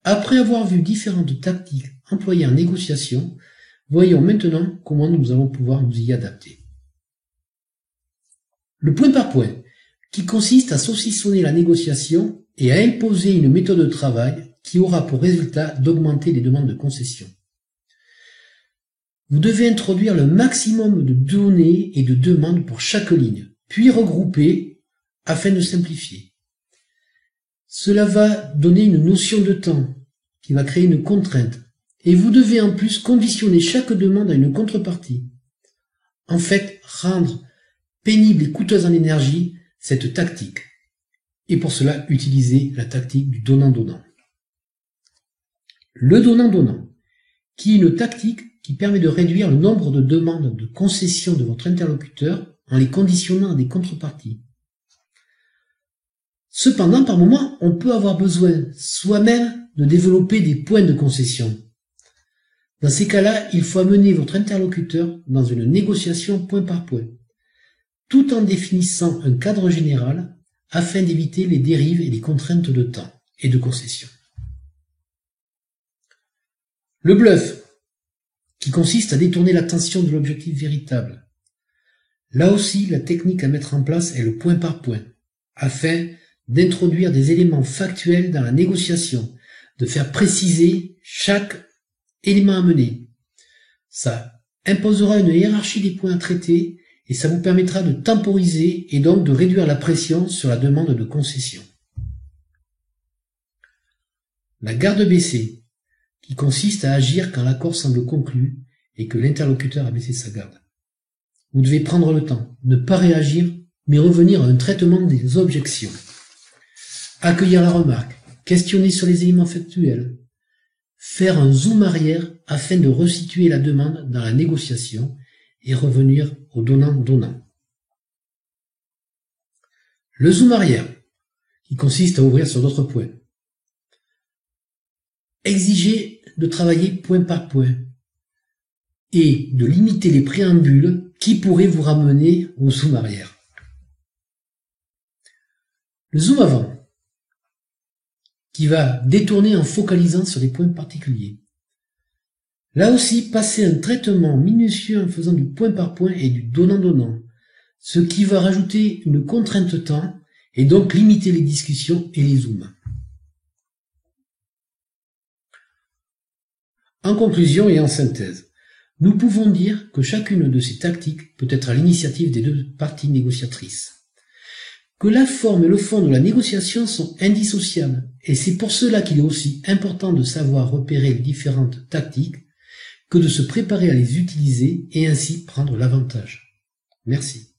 Après avoir vu différentes tactiques employées en négociation, voyons maintenant comment nous allons pouvoir nous y adapter. Le point par point, qui consiste à saucissonner la négociation et à imposer une méthode de travail qui aura pour résultat d'augmenter les demandes de concession. Vous devez introduire le maximum de données et de demandes pour chaque ligne, puis regrouper afin de simplifier. Cela va donner une notion de temps qui va créer une contrainte et vous devez en plus conditionner chaque demande à une contrepartie. En fait, rendre pénible et coûteuse en énergie cette tactique. Et pour cela, utiliser la tactique du donnant-donnant. Le donnant-donnant, qui est une tactique qui permet de réduire le nombre de demandes de concession de votre interlocuteur en les conditionnant à des contreparties. Cependant, par moment, on peut avoir besoin soi-même de développer des points de concession. Dans ces cas-là, il faut amener votre interlocuteur dans une négociation point par point, tout en définissant un cadre général afin d'éviter les dérives et les contraintes de temps et de concession. Le bluff, qui consiste à détourner l'attention de l'objectif véritable. Là aussi, la technique à mettre en place est le point par point, afin d'introduire des éléments factuels dans la négociation, de faire préciser chaque élément à mener. Ça imposera une hiérarchie des points à traiter et ça vous permettra de temporiser et donc de réduire la pression sur la demande de concession. La garde baissée, qui consiste à agir quand l'accord semble conclu et que l'interlocuteur a baissé sa garde. Vous devez prendre le temps, ne pas réagir, mais revenir à un traitement des objections. Accueillir la remarque, questionner sur les éléments factuels, faire un zoom arrière afin de resituer la demande dans la négociation et revenir au donnant-donnant. Le zoom arrière, qui consiste à ouvrir sur d'autres points. Exiger de travailler point par point et de limiter les préambules qui pourraient vous ramener au zoom arrière. Le zoom avant, qui va détourner en focalisant sur des points particuliers. Là aussi, passer un traitement minutieux en faisant du point par point et du donnant-donnant, ce qui va rajouter une contrainte temps et donc limiter les discussions et les zooms. En conclusion et en synthèse, nous pouvons dire que chacune de ces tactiques peut être à l'initiative des deux parties négociatrices. Que la forme et le fond de la négociation sont indissociables, et c'est pour cela qu'il est aussi important de savoir repérer les différentes tactiques que de se préparer à les utiliser et ainsi prendre l'avantage. Merci.